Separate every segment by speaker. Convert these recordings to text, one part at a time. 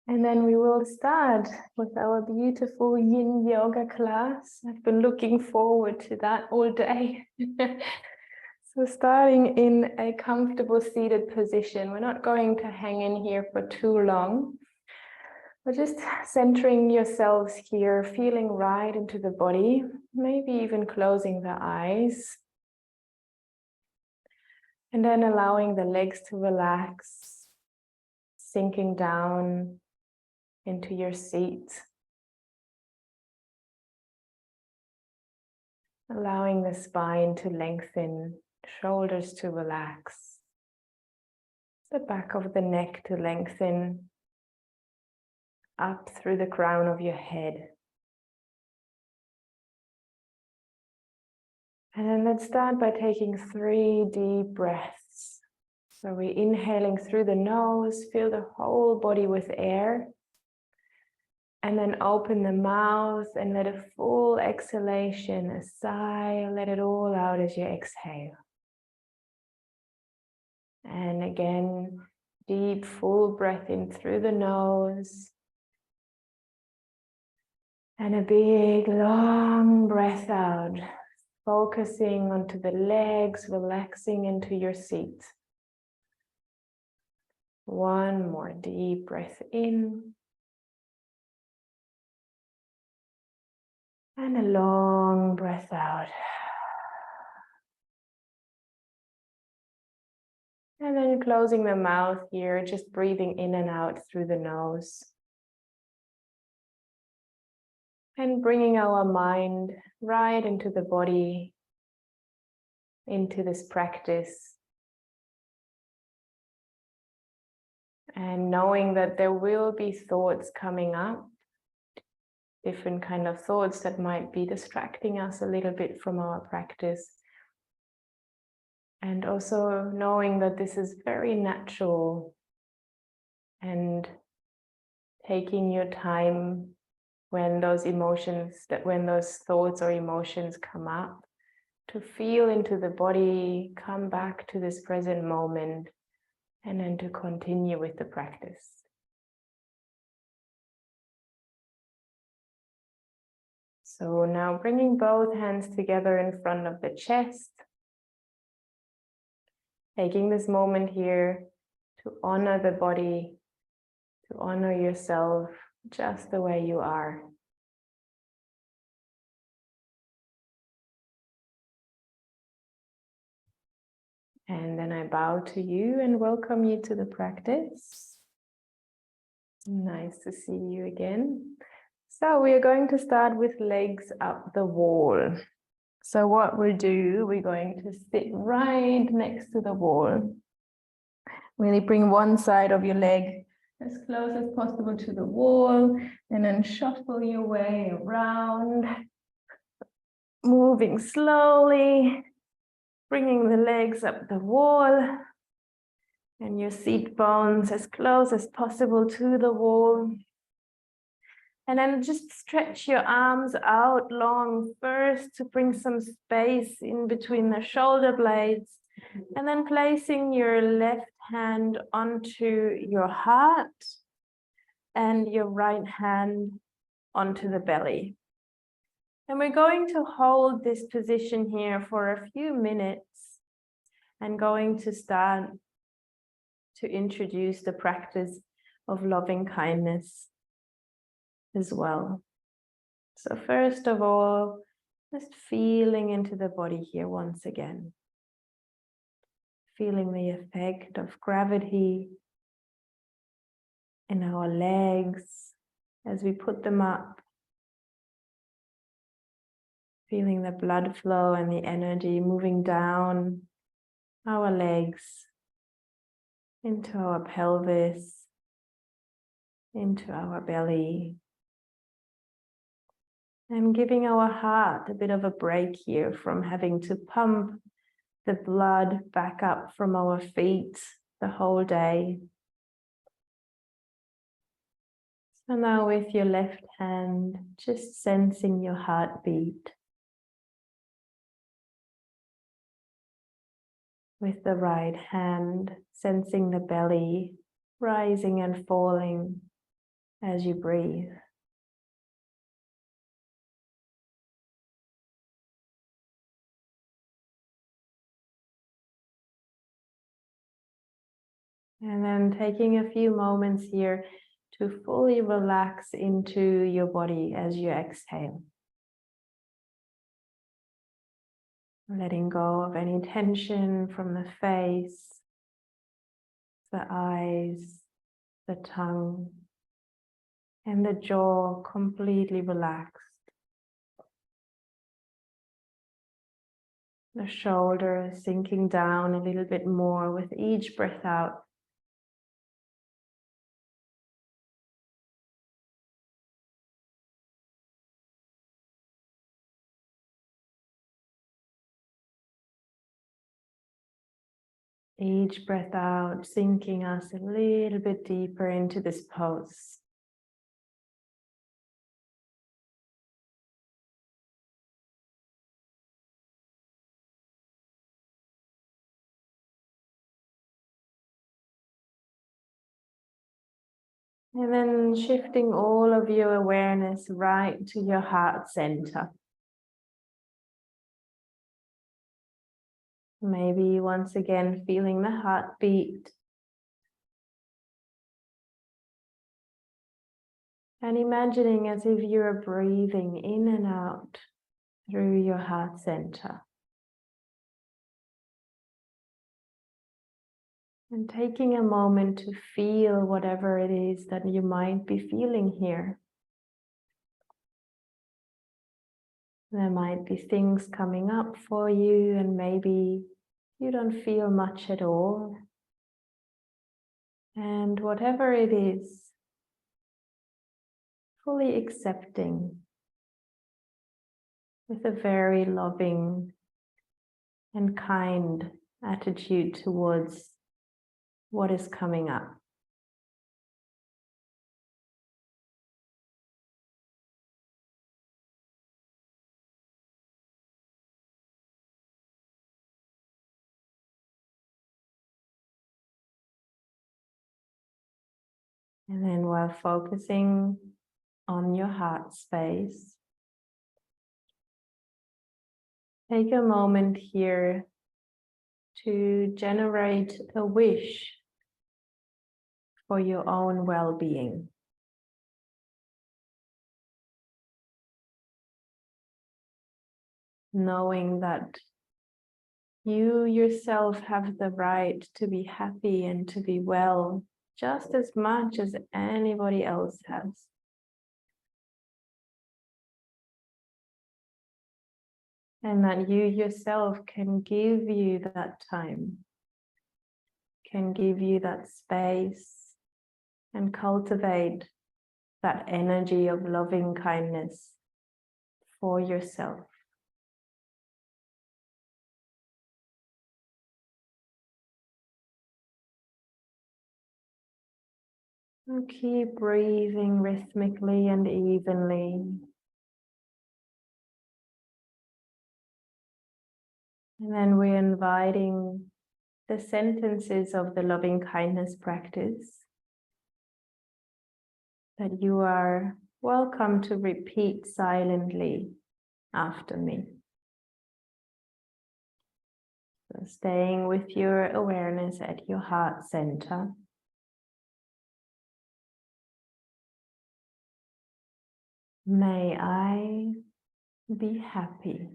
Speaker 1: And then we will start with our beautiful Yin Yoga class. I've been looking forward to that all day. So starting in a comfortable seated position. We're not going to hang in here for too long. But just centering yourselves here, feeling right into the body, maybe even closing the eyes. And then allowing the legs to relax, sinking down into your seat. Allowing the spine to lengthen, shoulders to relax, the back of the neck to lengthen, up through the crown of your head. And then let's start by taking 3 deep breaths. So we're inhaling through the nose, fill the whole body with air. And then open the mouth and let a full exhalation, a sigh, let it all out as you exhale. And again, deep, full breath in through the nose. And a big, long breath out, focusing onto the legs, relaxing into your seat. One more deep breath in. And a long breath out. And then closing the mouth here, just breathing in and out through the nose. And bringing our mind right into the body, into this practice. And knowing that there will be thoughts coming up, different kind of thoughts that might be distracting us a little bit from our practice. And also knowing that this is very natural and taking your time when those when those thoughts or emotions come up, to feel into the body, come back to this present moment, and then to continue with the practice. So now bringing both hands together in front of the chest, taking this moment here to honor the body, to honor yourself just the way you are. And then I bow to you and welcome you to the practice. Nice to see you again. So we are going to start with legs up the wall. So what we'll do, we're going to sit right next to the wall. Really bring one side of your leg as close as possible to the wall, and then shuffle your way around, moving slowly, bringing the legs up the wall, and your seat bones as close as possible to the wall. And then just stretch your arms out long first to bring some space in between the shoulder blades, and then placing your left hand onto your heart and your right hand onto the belly. And we're going to hold this position here for a few minutes and going to start to introduce the practice of loving kindness as well. So first of all, just feeling into the body here once again. Feeling the effect of gravity in our legs as we put them up. Feeling the blood flow and the energy moving down our legs into our pelvis, into our belly. And giving our heart a bit of a break here from having to pump the blood back up from our feet the whole day. So now with your left hand, just sensing your heartbeat. With the right hand, sensing the belly rising and falling as you breathe. And then taking a few moments here to fully relax into your body as you exhale. Letting go of any tension from the face, the eyes, the tongue, and the jaw completely relaxed. The shoulders sinking down a little bit more with each breath out. Each breath out, sinking us a little bit deeper into this pose. And then shifting all of your awareness right to your heart center. Maybe once again feeling the heartbeat. And imagining as if you're breathing in and out through your heart center. And taking a moment to feel whatever it is that you might be feeling here. There might be things coming up for you, and maybe you don't feel much at all. And whatever it is, fully accepting with a very loving and kind attitude towards what is coming up. And then while focusing on your heart space, take a moment here to generate a wish for your own well-being. Knowing that you yourself have the right to be happy and to be well just as much as anybody else has. And that you yourself can give you that time, can give you that space, and cultivate that energy of loving kindness for yourself. And keep breathing rhythmically and evenly. And then we're inviting the sentences of the loving kindness practice that you are welcome to repeat silently after me. So staying with your awareness at your heart center. May I be happy.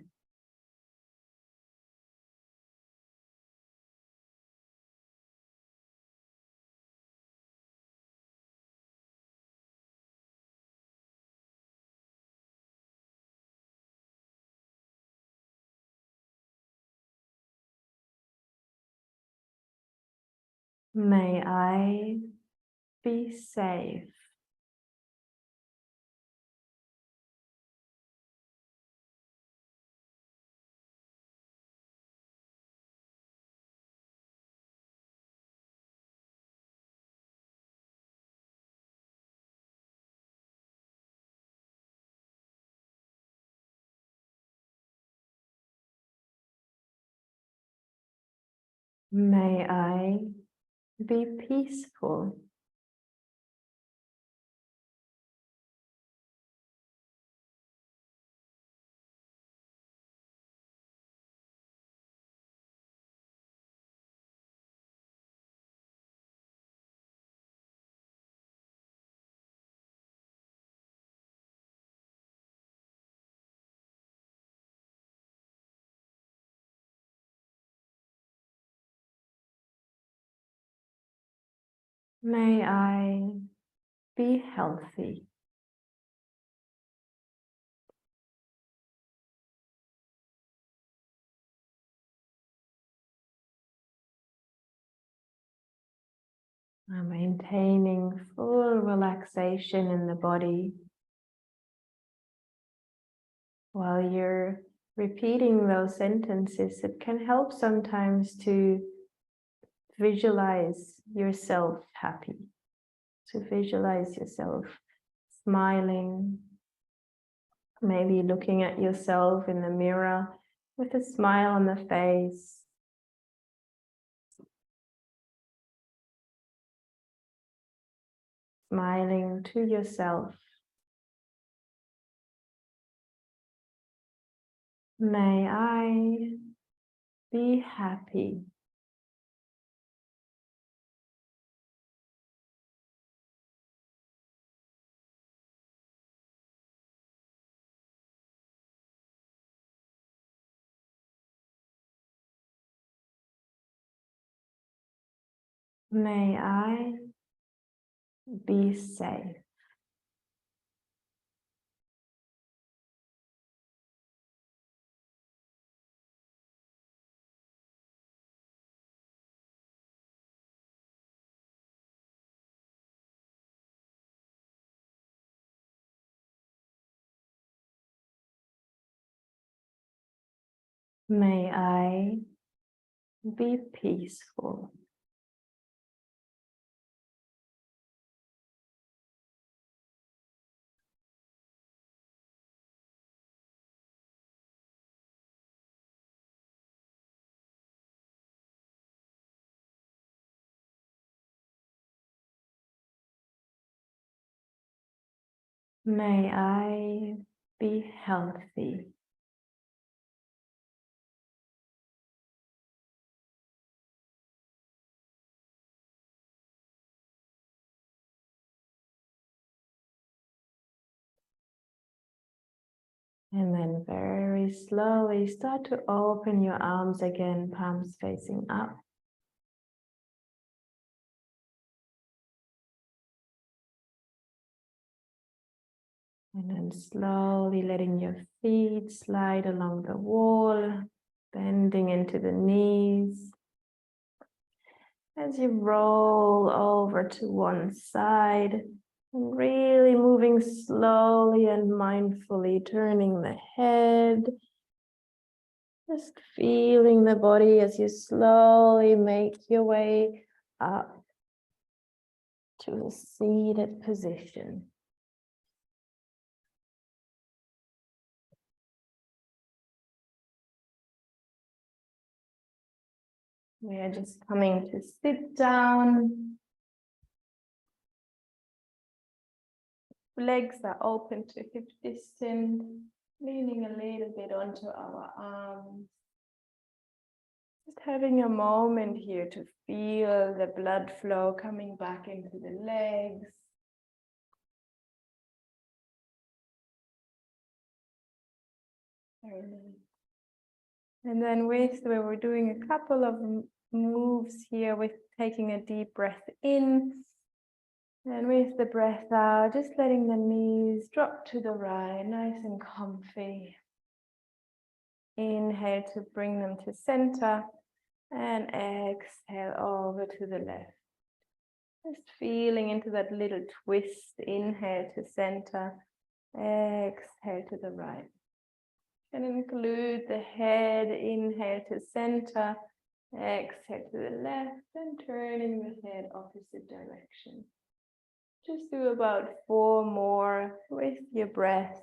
Speaker 1: May I be safe. May I be peaceful. May I be healthy. I'm maintaining full relaxation in the body. While you're repeating those sentences, it can help sometimes to visualize yourself happy, to visualize yourself smiling, maybe looking at yourself in the mirror with a smile on the face. Smiling to yourself. May I be happy. May I be safe. May I be peaceful. May I be healthy. And then very slowly start to open your arms again, palms facing up. And then slowly letting your feet slide along the wall, bending into the knees. As you roll over to one side, and really moving slowly and mindfully, turning the head. Just feeling the body as you slowly make your way up to a seated position. We are just coming to sit down. Legs are open to hip distance, leaning a little bit onto our arms. Just having a moment here to feel the blood flow coming back into the legs. Very nice. And then we're doing a couple of moves here with taking a deep breath in. And with the breath out, just letting the knees drop to the right, nice and comfy. Inhale to bring them to center and exhale over to the left. Just feeling into that little twist. Inhale to center, exhale to the right. And include the head, inhale to center, exhale to the left, and turning the head opposite direction. Just do about 4 more with your breath.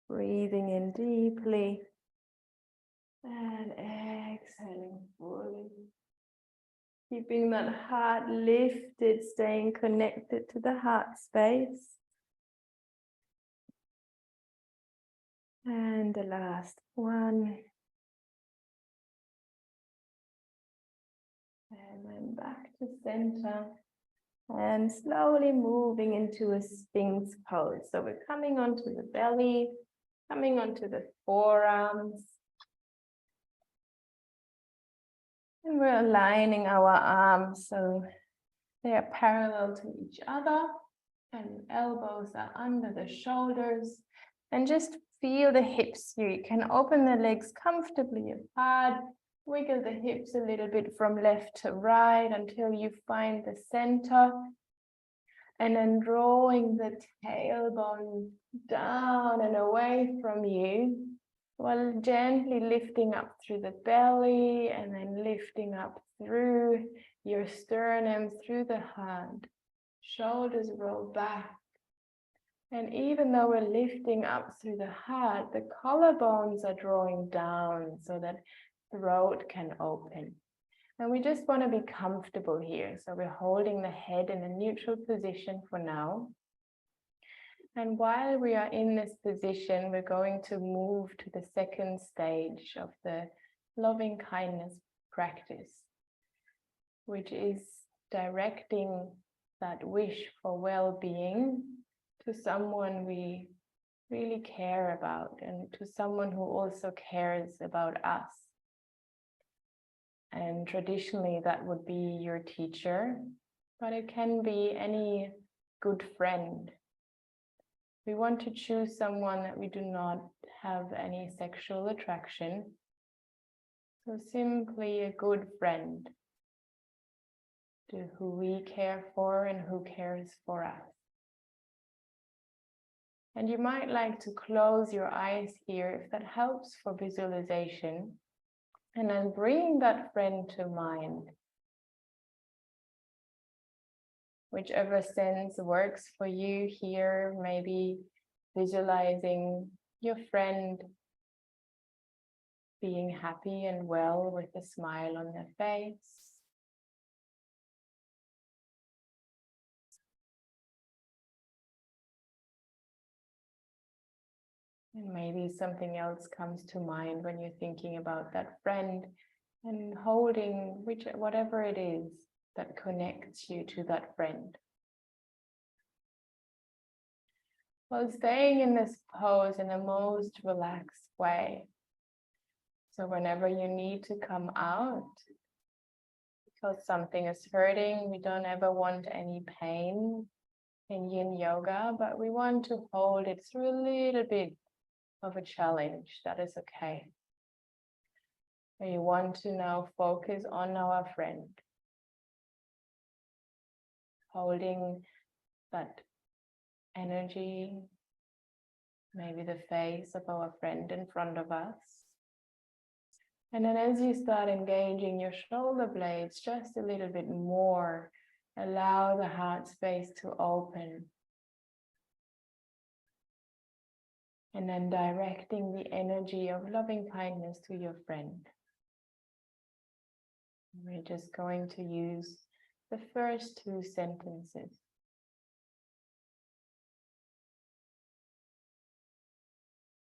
Speaker 1: Breathing in deeply and exhaling fully. Keeping that heart lifted, staying connected to the heart space. And the last one. And then back to center. And slowly moving into a Sphinx pose. So we're coming onto the belly, coming onto the forearms. And we're aligning our arms so they are parallel to each other, and elbows are under the shoulders. And just feel the hips here. You can open the legs comfortably apart, wiggle the hips a little bit from left to right until you find the center. And then drawing the tailbone down and away from you, while gently lifting up through the belly and then lifting up through your sternum, through the heart. Shoulders roll back. And even though we're lifting up through the heart, the collarbones are drawing down so that throat can open. And we just want to be comfortable here. So we're holding the head in a neutral position for now. And while we are in this position, we're going to move to the second stage of the loving kindness practice, which is directing that wish for well-being to someone we really care about and to someone who also cares about us. And traditionally that would be your teacher, but it can be any good friend. We want to choose someone that we do not have any sexual attraction. So simply a good friend to who we care for and who cares for us. And you might like to close your eyes here if that helps for visualization. And then bring that friend to mind. Whichever sense works for you here, maybe visualizing your friend being happy and well with a smile on their face. And maybe something else comes to mind when you're thinking about that friend, and holding whatever it is that connects you to that friend. While staying in this pose in the most relaxed way. So whenever you need to come out, because something is hurting, we don't ever want any pain in Yin Yoga, but we want to hold it through a little bit of a challenge. That is okay. We want to now focus on our friend. Holding that energy, maybe the face of our friend in front of us. And then as you start engaging your shoulder blades just a little bit more, allow the heart space to open. And then directing the energy of loving kindness to your friend. We're just going to use the first two sentences.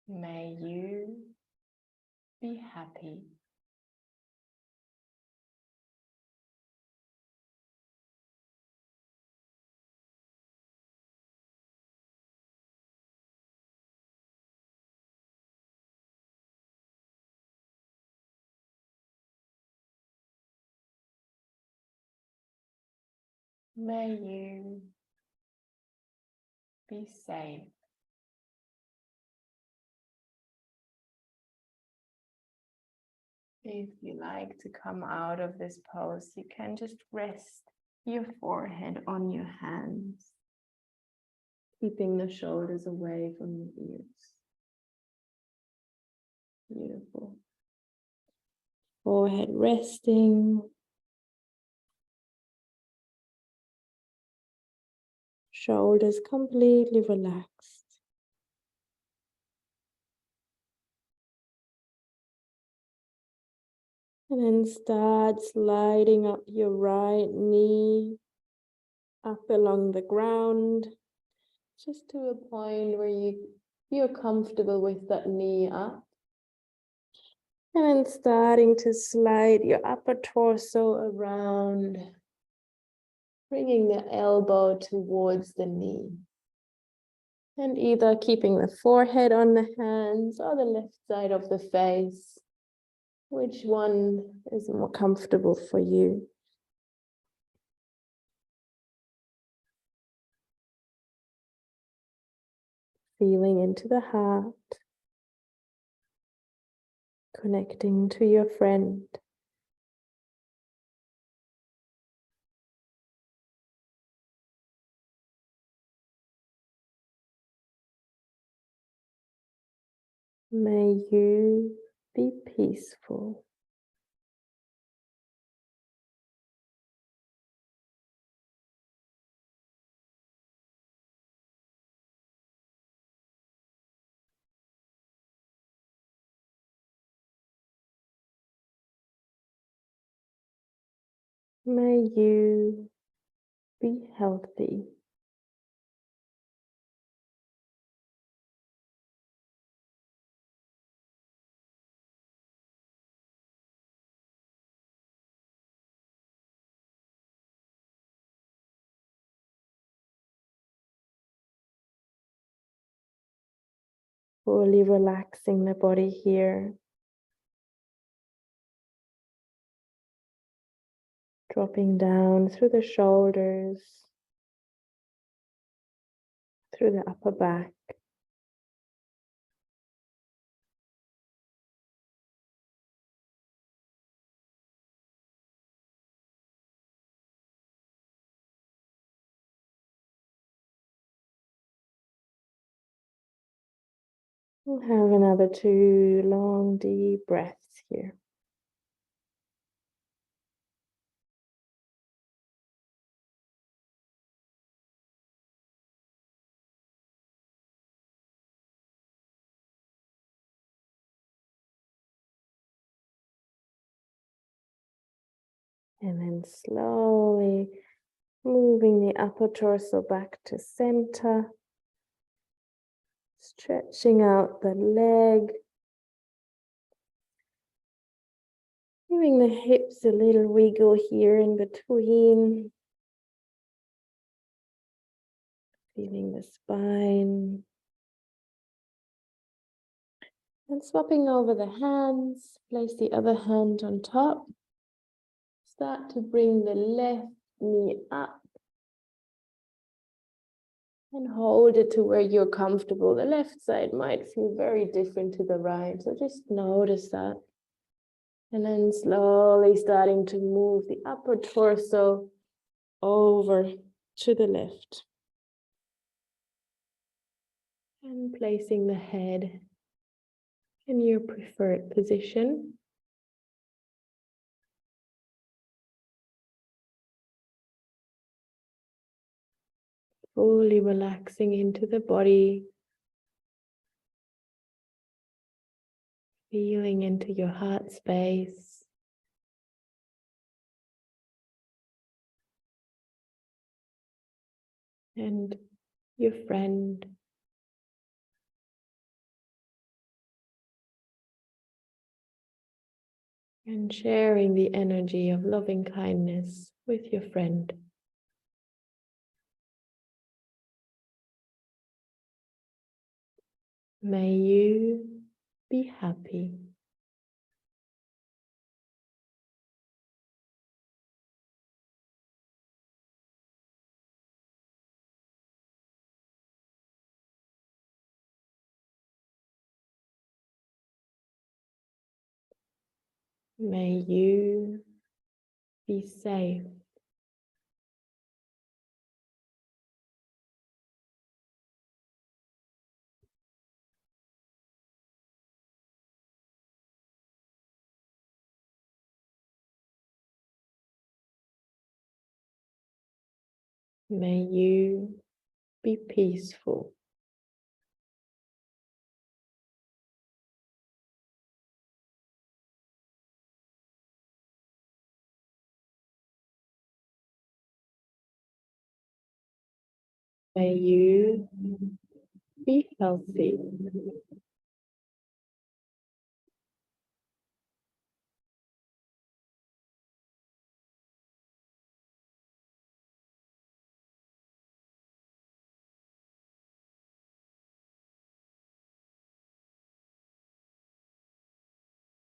Speaker 1: May you be happy. May you be safe. If you like to come out of this pose, you can just rest your forehead on your hands, keeping the shoulders away from your ears. Beautiful. Forehead resting. Shoulders completely relaxed. And then start sliding up your right knee, up along the ground, just to a point where you feel comfortable with that knee up. And then starting to slide your upper torso around, bringing the elbow towards the knee. And either keeping the forehead on the hands or the left side of the face. Which one is more comfortable for you? Feeling into the heart, connecting to your friend. May you be peaceful. May you be healthy. Fully relaxing the body here. Dropping down through the shoulders, through the upper back. We'll have another 2 long, deep breaths here. And then slowly moving the upper torso back to center. Stretching out the leg. Giving the hips a little wiggle here in between. Feeling the spine. And swapping over the hands. Place the other hand on top. Start to bring the left knee up. And hold it to where you're comfortable. The left side might feel very different to the right. So just notice that. And then slowly starting to move the upper torso over to the left. And placing the head in your preferred position. Fully relaxing into the body. Feeling into your heart space. And your friend. And sharing the energy of loving kindness with your friend. May you be happy. May you be safe. May you be peaceful. May you be healthy.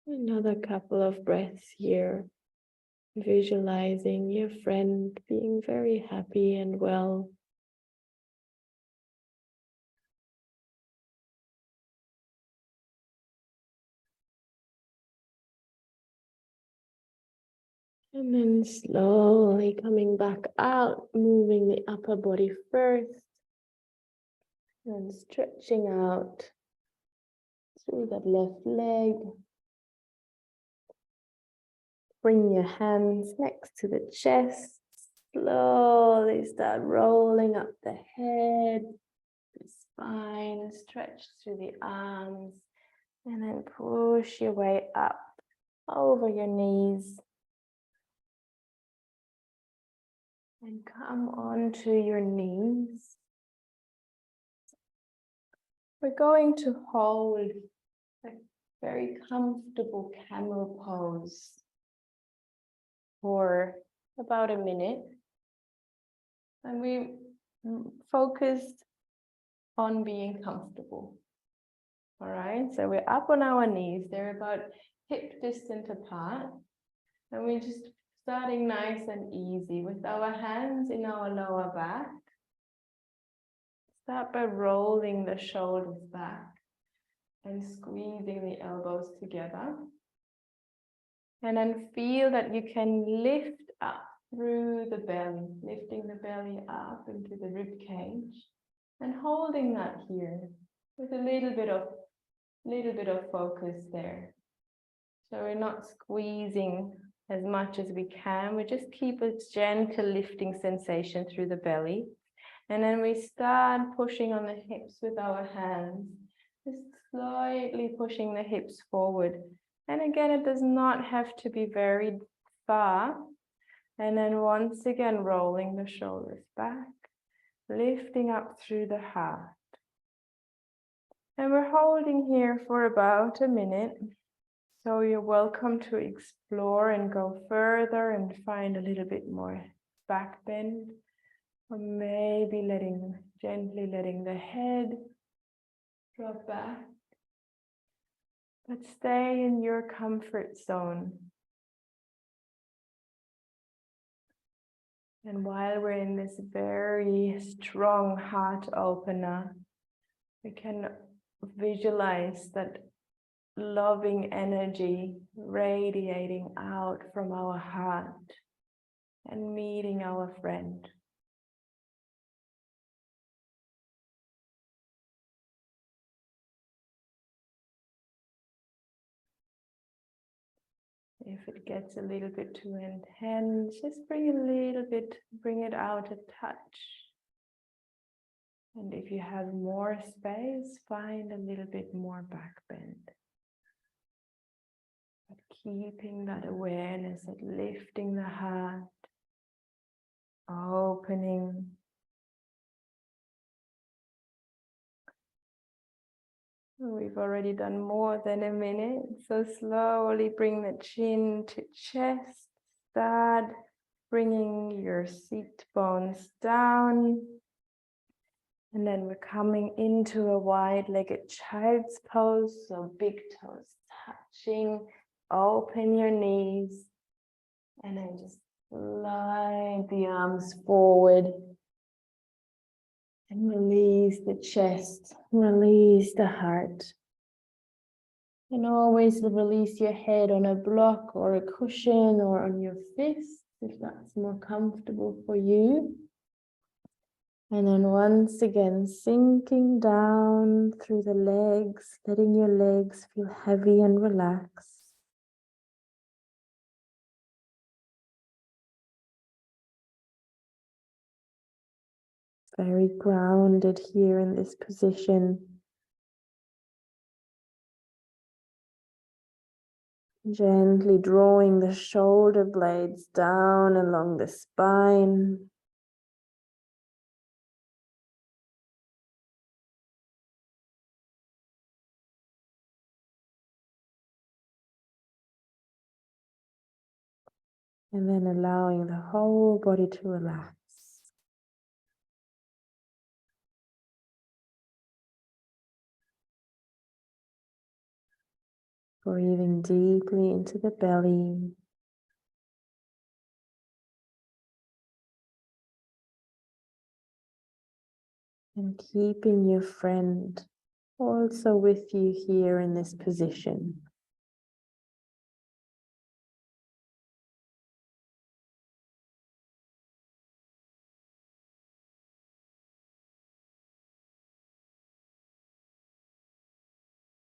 Speaker 1: Another couple of breaths here, visualizing your friend being very happy and well. And then slowly coming back out, moving the upper body first, and stretching out through that left leg. Bring your hands next to the chest. Slowly start rolling up the head, the spine, stretch through the arms, and then push your way up over your knees. And come onto your knees. We're going to hold a very comfortable camel pose for about a minute. And we focused on being comfortable. All right, so we're up on our knees. They're about hip distance apart. And we're just starting nice and easy with our hands in our lower back. Start by rolling the shoulders back and squeezing the elbows together. And then feel that you can lift up through the belly, lifting the belly up into the rib cage and holding that here with a little bit of focus there. So we're not squeezing as much as we can. We just keep a gentle lifting sensation through the belly. And then we start pushing on the hips with our hands, just slightly pushing the hips forward. And again, it does not have to be very far. And then once again, rolling the shoulders back, lifting up through the heart. And we're holding here for about a minute. So you're welcome to explore and go further and find a little bit more back bend. Or maybe gently letting the head drop back. But stay in your comfort zone. And while we're in this very strong heart opener, we can visualize that loving energy radiating out from our heart and meeting our friend. If it gets a little bit too intense, just bring it out a touch. And if you have more space, find a little bit more back bend. But keeping that awareness of lifting the heart, opening. We've already done more than a minute, so slowly bring the chin to chest. Start bringing your seat bones down. And then we're coming into a wide-legged child's pose, so big toes touching. Open your knees. And then just slide the arms forward. And release the chest, release the heart. And always release your head on a block or a cushion or on your fist, if that's more comfortable for you. And then once again, sinking down through the legs, letting your legs feel heavy and relaxed. Very grounded here in this position. Gently drawing the shoulder blades down along the spine. And then allowing the whole body to relax. Breathing deeply into the belly. And keeping your friend also with you here in this position.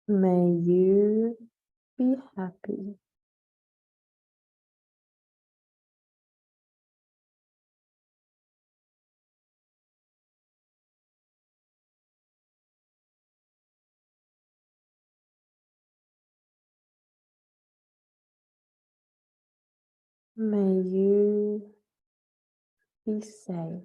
Speaker 1: May you be happy. May you be safe.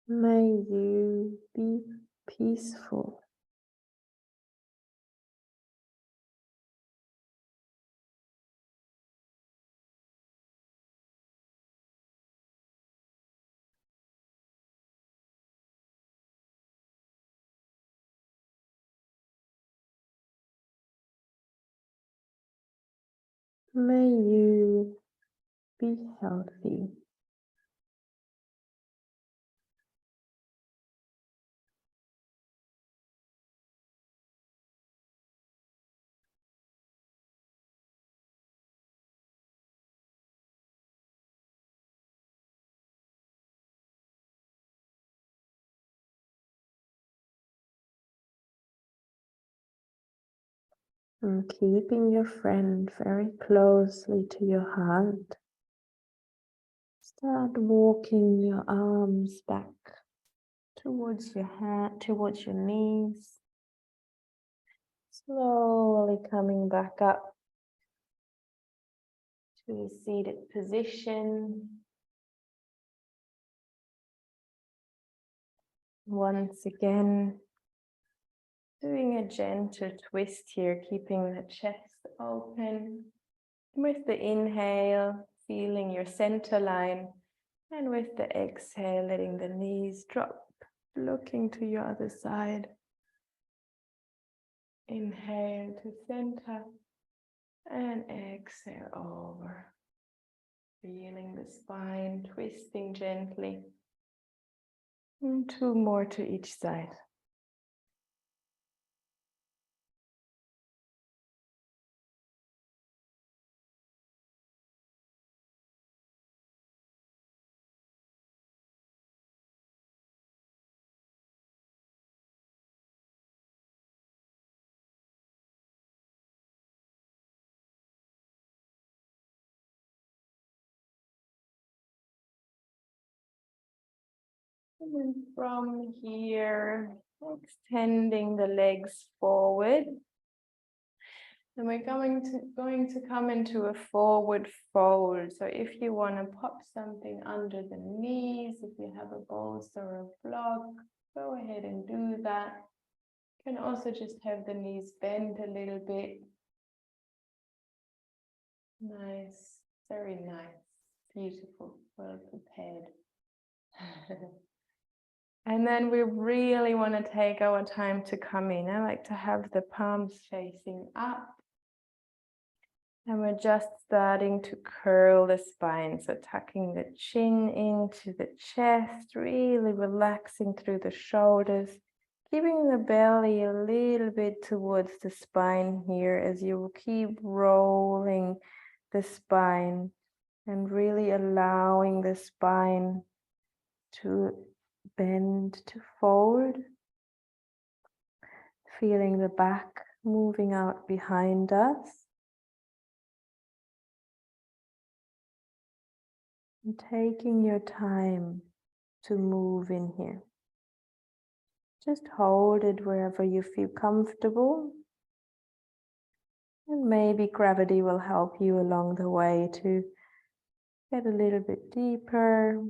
Speaker 1: May you be peaceful. May you be healthy. And keeping your friend very closely to your heart. Start walking your arms back towards your hand, towards your knees. Slowly coming back up to a seated position. Once again, doing a gentle twist here, keeping the chest open. With the inhale, feeling your center line, and with the exhale, letting the knees drop, looking to your other side. Inhale to center, and exhale over. Feeling the spine twisting gently. And 2 more to each side. And then from here, extending the legs forward. And we're going to come into a forward fold. So if you want to pop something under the knees, if you have a bolster or a block, go ahead and do that. You can also just have the knees bent a little bit. Nice, very nice, beautiful, well prepared. And then we really want to take our time to come in. I like to have the palms facing up. And we're just starting to curl the spine. So tucking the chin into the chest, really relaxing through the shoulders, keeping the belly a little bit towards the spine here as you keep rolling the spine and really allowing the spine to bend, to fold, feeling the back moving out behind us. And taking your time to move in here. Just hold it wherever you feel comfortable. And maybe gravity will help you along the way to get a little bit deeper.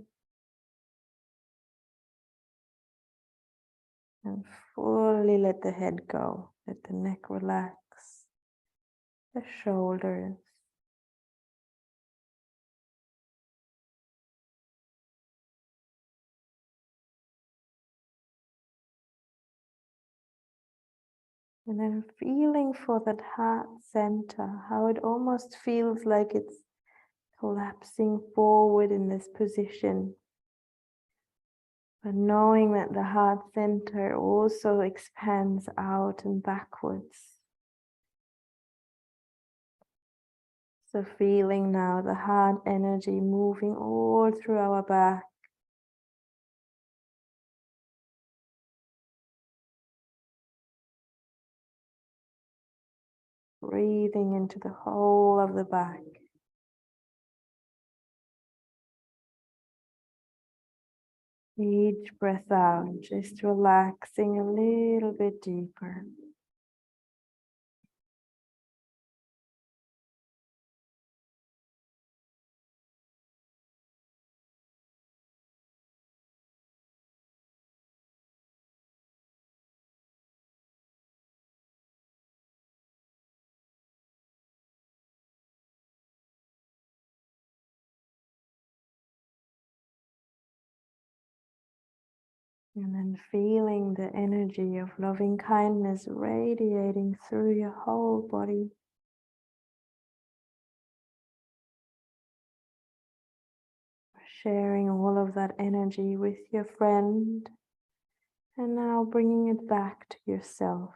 Speaker 1: And fully let the head go. Let the neck relax. The shoulders. And then feeling for that heart center, how it almost feels like it's collapsing forward in this position. But knowing that the heart center also expands out and backwards. So feeling now the heart energy moving all through our back. Breathing into the whole of the back. Each breath out, just relaxing a little bit deeper. And then feeling the energy of loving kindness radiating through your whole body. Sharing all of that energy with your friend. And now bringing it back to yourself.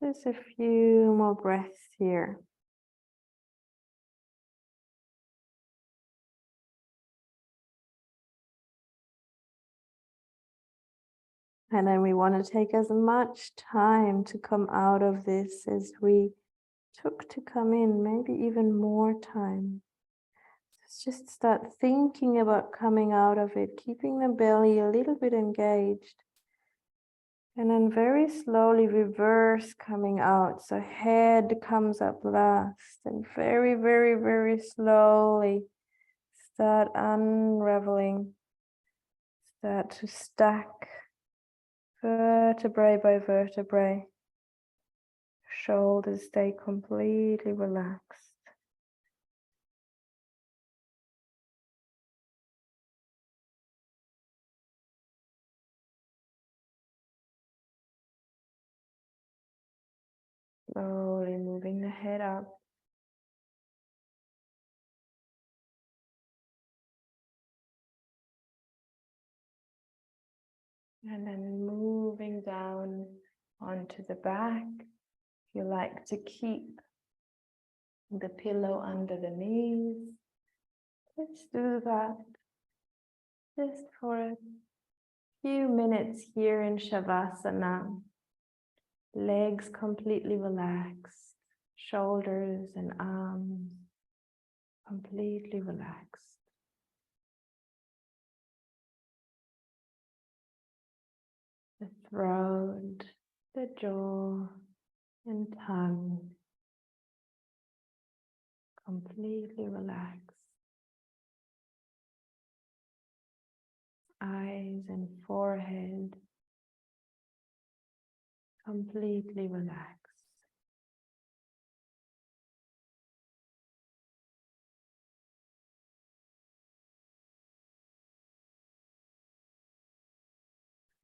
Speaker 1: Just a few more breaths here. And then we want to take as much time to come out of this as we took to come in, maybe even more time. Let's just start thinking about coming out of it, keeping the belly a little bit engaged. And then very slowly reverse coming out. So head comes up last and very, very, very slowly start unraveling. Start to stack vertebrae by vertebrae. Shoulders stay completely relaxed. Slowly moving the head up. And then moving down onto the back. If you like to keep the pillow under the knees, let's do that. Just for a few minutes here in Shavasana. Legs completely relaxed. Shoulders and arms completely relaxed. The throat, the jaw, and tongue completely relaxed. Eyes and forehead completely relaxed.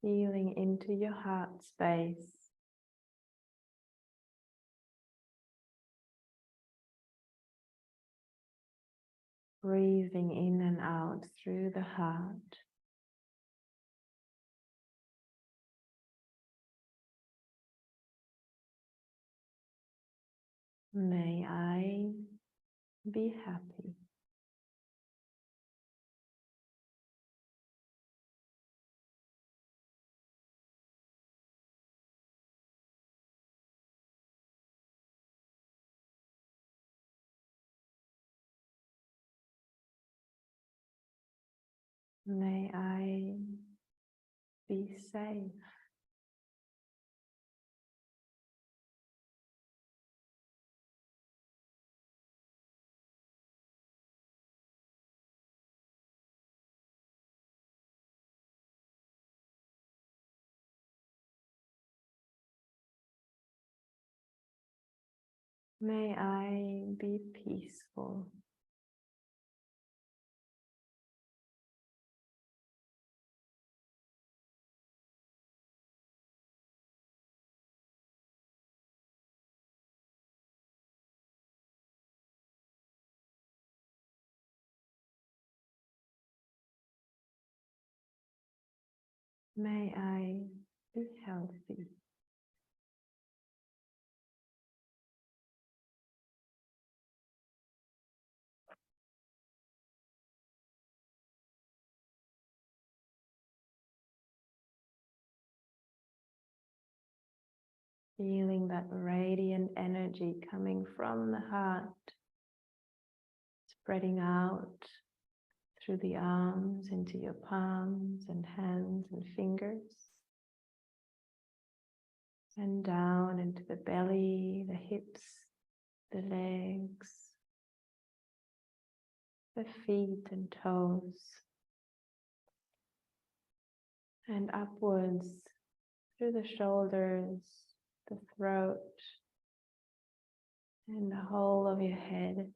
Speaker 1: Feeling into your heart space. Breathing in and out through the heart. May I be happy. May I be safe. May I be peaceful. May I be healthy. Feeling that radiant energy coming from the heart, spreading out through the arms into your palms and hands and fingers, and down into the belly, the hips, the legs, the feet and toes, and upwards through the shoulders, the throat, and the whole of your head.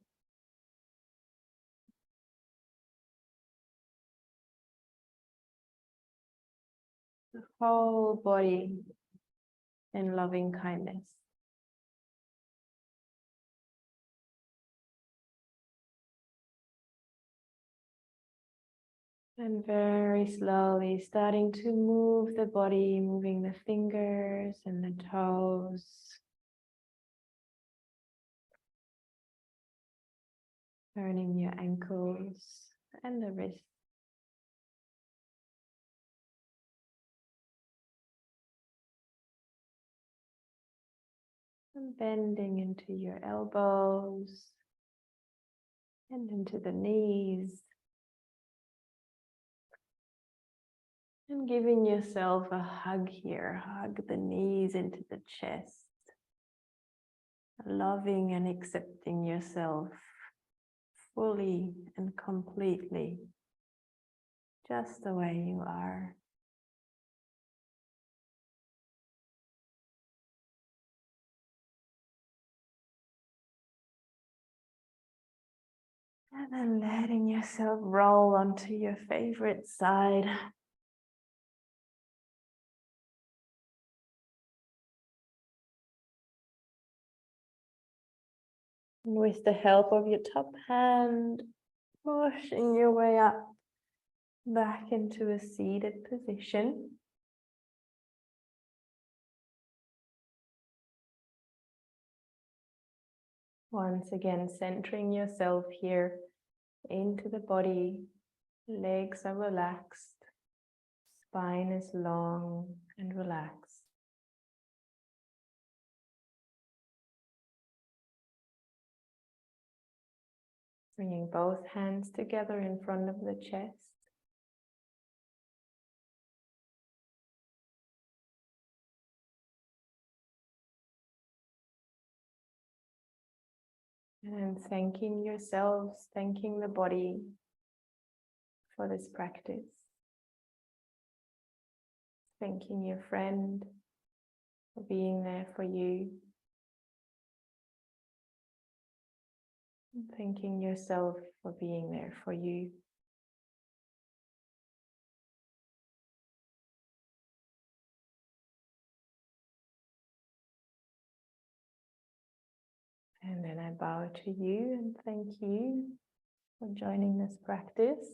Speaker 1: The whole body in loving kindness. And very slowly starting to move the body, moving the fingers and the toes. Turning your ankles and the wrists. And bending into your elbows and into the knees. And giving yourself a hug here. Hug the knees into the chest. Loving and accepting yourself fully and completely, just the way you are. And then letting yourself roll onto your favorite side. And with the help of your top hand, pushing your way up back into a seated position. Once again, centering yourself here into the body. Legs are relaxed. Spine is long and relaxed. Bringing both hands together in front of the chest. And then thanking yourselves, thanking the body for this practice. Thanking your friend for being there for you. And thanking yourself for being there for you. And then I bow to you and thank you for joining this practice.